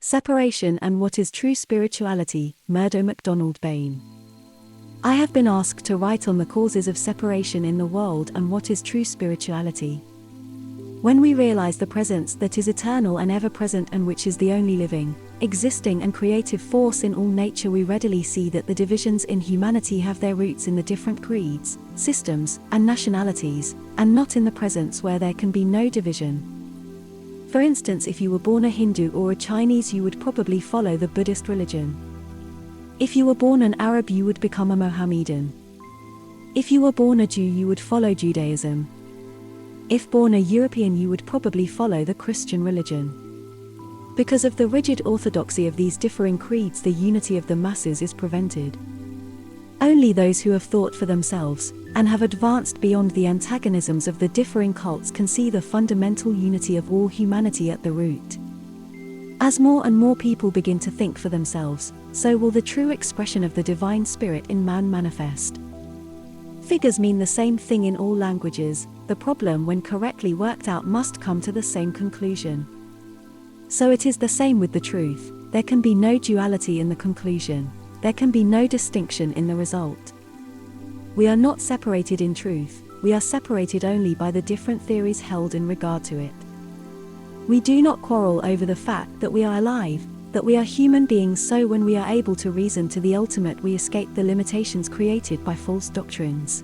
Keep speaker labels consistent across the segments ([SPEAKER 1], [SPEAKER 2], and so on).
[SPEAKER 1] Separation and What is True Spirituality, Murdo MacDonald-Bayne. I have been asked to write on the causes of separation in the world and what is true spirituality. When we realize the presence that is eternal and ever-present and which is the only living, existing and creative force in all nature, we readily see that the divisions in humanity have their roots in the different creeds, systems, and nationalities, and not in the presence where there can be no division. For instance, if you were born a Hindu or a Chinese, you would probably follow the Buddhist religion. If you were born an Arab, you would become a Mohammedan. If you were born a Jew, you would follow Judaism. If born a European, you would probably follow the Christian religion. Because of the rigid orthodoxy of these differing creeds, the unity of the masses is prevented. Only those who have thought for themselves, and have advanced beyond the antagonisms of the differing cults, can see the fundamental unity of all humanity at the root. As more and more people begin to think for themselves, so will the true expression of the divine spirit in man manifest. Figures mean the same thing in all languages. The problem, when correctly worked out, must come to the same conclusion. So it is the same with the truth. There can be no duality in the conclusion. There can be no distinction in the result. We are not separated in truth, we are separated only by the different theories held in regard to it. We do not quarrel over the fact that we are alive, that we are human beings, so when we are able to reason to the ultimate, we escape the limitations created by false doctrines.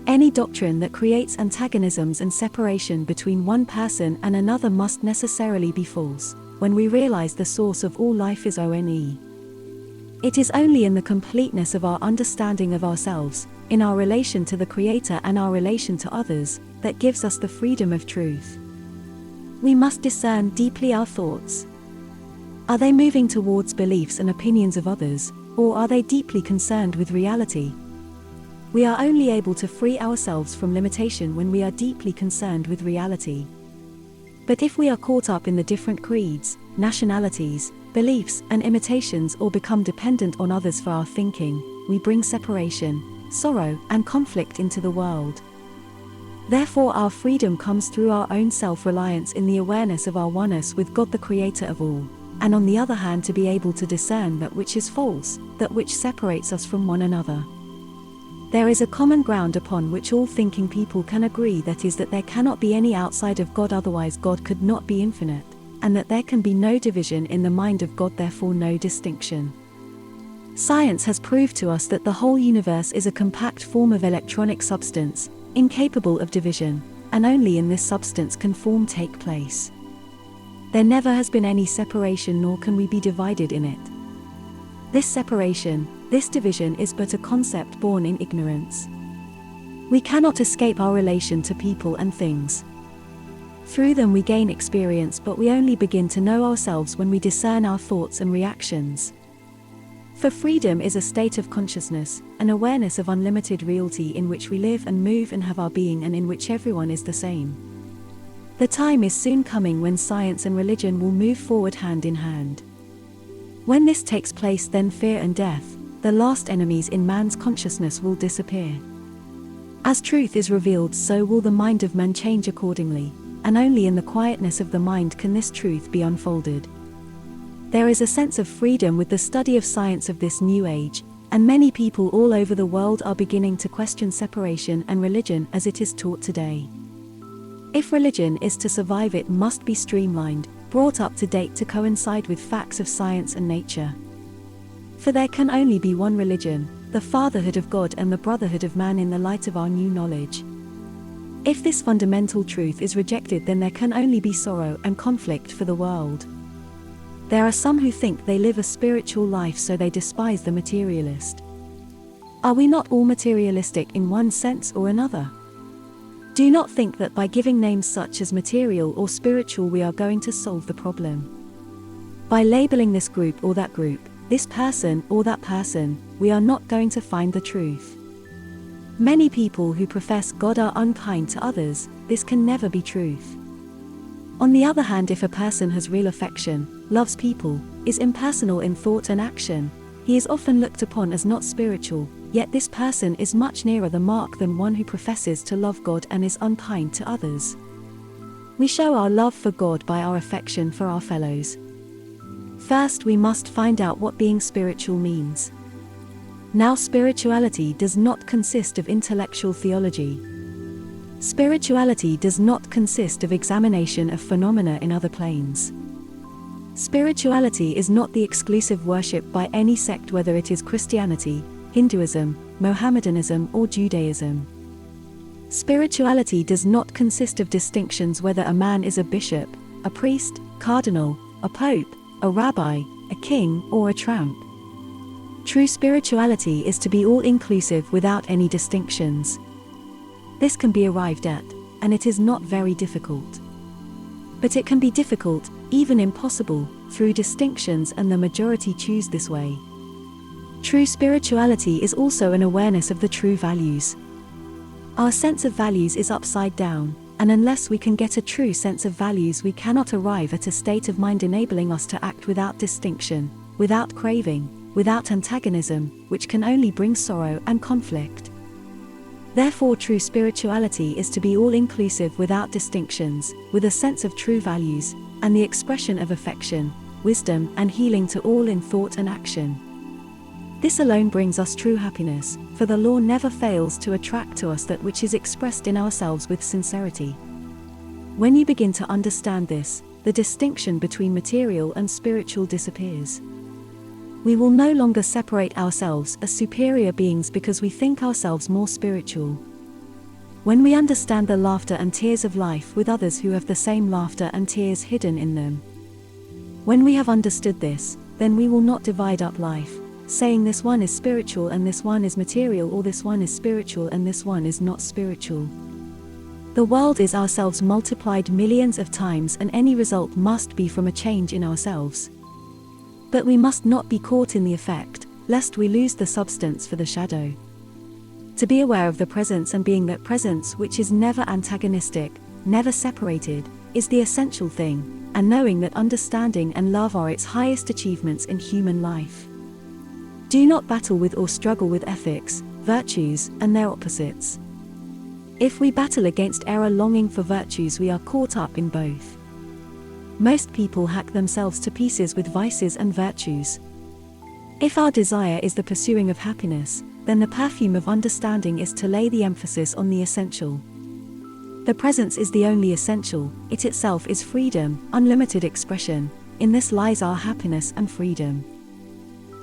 [SPEAKER 1] Any doctrine that creates antagonisms and separation between one person and another must necessarily be false, when we realize the source of all life is 𝗦. It is only in the completeness of our understanding of ourselves, in our relation to the Creator and our relation to others, that gives us the freedom of truth. We must discern deeply our thoughts. Are they moving towards beliefs and opinions of others, or are they deeply concerned with reality? We are only able to free ourselves from limitation when we are deeply concerned with reality. But if we are caught up in the different creeds, nationalities, beliefs, and imitations, or become dependent on others for our thinking, we bring separation, sorrow, and conflict into the world. Therefore, our freedom comes through our own self-reliance in the awareness of our oneness with God, the Creator of all, and on the other hand, to be able to discern that which is false, that which separates us from one another. There is a common ground upon which all thinking people can agree, that is, that there cannot be any outside of God, otherwise God could not be infinite, and that there can be no division in the mind of God, therefore no distinction. Science has proved to us that the whole universe is a compact form of electronic substance, incapable of division, and only in this substance can form take place. There never has been any separation, nor can we be divided in it. This separation, this division, is but a concept born in ignorance. We cannot escape our relation to people and things. Through them we gain experience, but we only begin to know ourselves when we discern our thoughts and reactions. For freedom is a state of consciousness, an awareness of unlimited reality in which we live and move and have our being, and in which everyone is the same. The time is soon coming when science and religion will move forward hand in hand. When this takes place, then fear and death, the last enemies in man's consciousness, will disappear. As truth is revealed, so will the mind of man change accordingly, and only in the quietness of the mind can this truth be unfolded. There is a sense of freedom with the study of science of this new age, and many people all over the world are beginning to question separation and religion as it is taught today. If religion is to survive, it must be streamlined, brought up to date to coincide with facts of science and nature. For there can only be one religion, the fatherhood of God and the brotherhood of man in the light of our new knowledge. If this fundamental truth is rejected, then there can only be sorrow and conflict for the world. There are some who think they live a spiritual life, so they despise the materialist. Are we not all materialistic in one sense or another? Do not think that by giving names such as material or spiritual we are going to solve the problem. By labeling this group or that group, this person or that person, we are not going to find the truth. Many people who profess God are unkind to others. This can never be truth. On the other hand, if a person has real affection, loves people, is impersonal in thought and action, he is often looked upon as not spiritual, yet this person is much nearer the mark than one who professes to love God and is unkind to others. We show our love for God by our affection for our fellows. First, we must find out what being spiritual means. Now, spirituality does not consist of intellectual theology. Spirituality does not consist of examination of phenomena in other planes. Spirituality is not the exclusive worship by any sect, whether it is Christianity, Hinduism, Mohammedanism, or Judaism. Spirituality does not consist of distinctions whether a man is a bishop, a priest, cardinal, a pope, a rabbi, a king, or a tramp. True spirituality is to be all-inclusive without any distinctions. This can be arrived at, and it is not very difficult. But it can be difficult, even impossible, through distinctions, and the majority choose this way. True spirituality is also an awareness of the true values. Our sense of values is upside down, and unless we can get a true sense of values, we cannot arrive at a state of mind enabling us to act without distinction, without craving, without antagonism, which can only bring sorrow and conflict. Therefore, true spirituality is to be all-inclusive without distinctions, with a sense of true values, and the expression of affection, wisdom, and healing to all in thought and action. This alone brings us true happiness, for the law never fails to attract to us that which is expressed in ourselves with sincerity. When you begin to understand this, the distinction between material and spiritual disappears. We will no longer separate ourselves as superior beings because we think ourselves more spiritual. When we understand the laughter and tears of life with others who have the same laughter and tears hidden in them. When we have understood this, then we will not divide up life, saying this one is spiritual and this one is material, or this one is spiritual and this one is not spiritual. The world is ourselves multiplied millions of times, and any result must be from a change in ourselves. But we must not be caught in the effect, lest we lose the substance for the shadow. To be aware of the presence and being that presence which is never antagonistic, never separated, is the essential thing, and knowing that understanding and love are its highest achievements in human life. Do not battle with or struggle with ethics, virtues, and their opposites. If we battle against error longing for virtues, we are caught up in both. Most people hack themselves to pieces with vices and virtues. If our desire is the pursuing of happiness, then the perfume of understanding is to lay the emphasis on the essential. The presence is the only essential, it itself is freedom, unlimited expression. In this lies our happiness and freedom.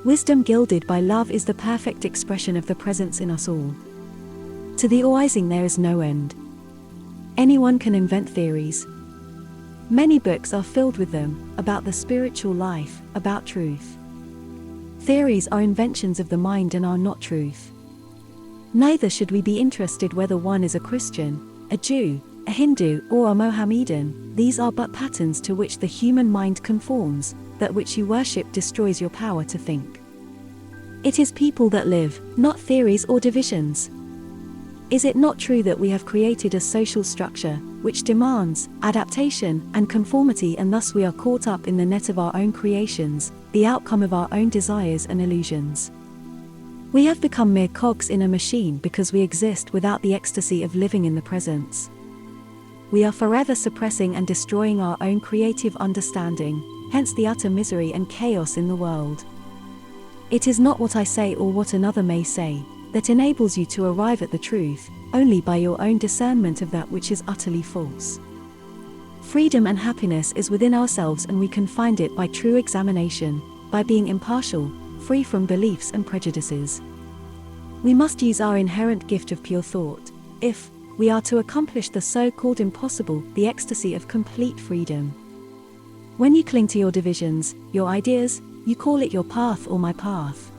[SPEAKER 1] Wisdom gilded by love is the perfect expression of the presence in us all. To the 𝗨 there is no end. Anyone can invent theories. Many books are filled with them, about the spiritual life, about truth. Theories are inventions of the mind and are not truth. Neither should we be interested whether one is a Christian, a Jew, a Hindu, or a Mohammedan. These are but patterns to which the human mind conforms. That which you worship destroys your power to think. It is people that live, not theories or divisions. Is it not true that we have created a social structure, which demands adaptation and conformity, and thus we are caught up in the net of our own creations, the outcome of our own desires and illusions? We have become mere cogs in a machine because we exist without the ecstasy of living in the presence. We are forever suppressing and destroying our own creative understanding, hence the utter misery and chaos in the world. It is not what I say or what another may say that enables you to arrive at the truth, only by your own discernment of that which is utterly false. Freedom and happiness is within ourselves, and we can find it by true examination, by being impartial, free from beliefs and prejudices. We must use our inherent gift of pure thought, if we are to accomplish the so-called impossible, the ecstasy of complete freedom. When you cling to your divisions, your ideas, you call it your path or my path.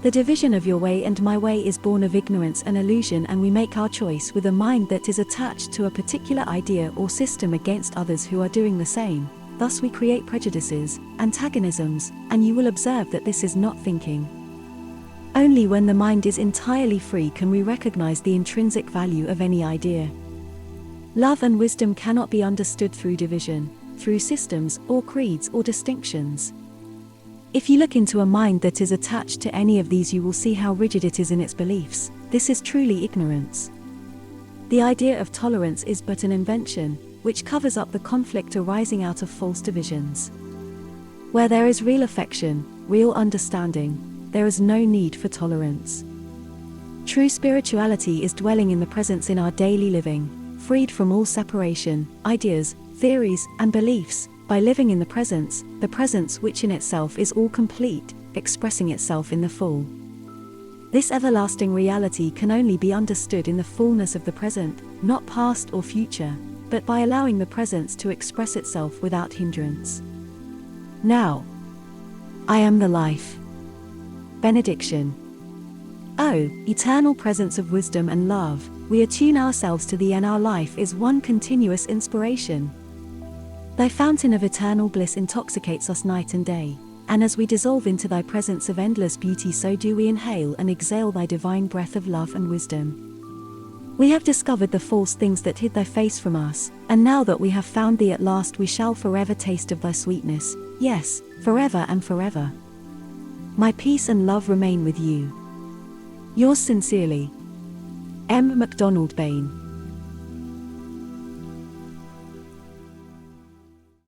[SPEAKER 1] The division of your way and my way is born of ignorance and illusion, and we make our choice with a mind that is attached to a particular idea or system against others who are doing the same. Thus we create prejudices, antagonisms, and you will observe that this is not thinking. Only when the mind is entirely free can we recognize the intrinsic value of any idea. Love and wisdom cannot be understood through division, through systems, or creeds, or distinctions. If you look into a mind that is attached to any of these, you will see how rigid it is in its beliefs. This is truly ignorance. The idea of tolerance is but an invention, which covers up the conflict arising out of false divisions. Where there is real affection, real understanding, there is no need for tolerance. True spirituality is dwelling in the presence in our daily living, freed from all separation, ideas, theories, and beliefs, by living in the presence which in itself is all complete, expressing itself in the full. This everlasting reality can only be understood in the fullness of the present, not past or future, but by allowing the presence to express itself without hindrance. Now, I am the life. Benediction. O eternal presence of wisdom and love, we attune ourselves to thee, and our life is one continuous inspiration. Thy fountain of eternal bliss intoxicates us night and day, and as we dissolve into thy presence of endless beauty, so do we inhale and exhale thy divine breath of love and wisdom. We have discovered the false things that hid thy face from us, and now that we have found thee at last, we shall forever taste of thy sweetness, yes, forever and forever. My peace and love remain with you. Yours sincerely, 𝗦 MacDonald-Bayne.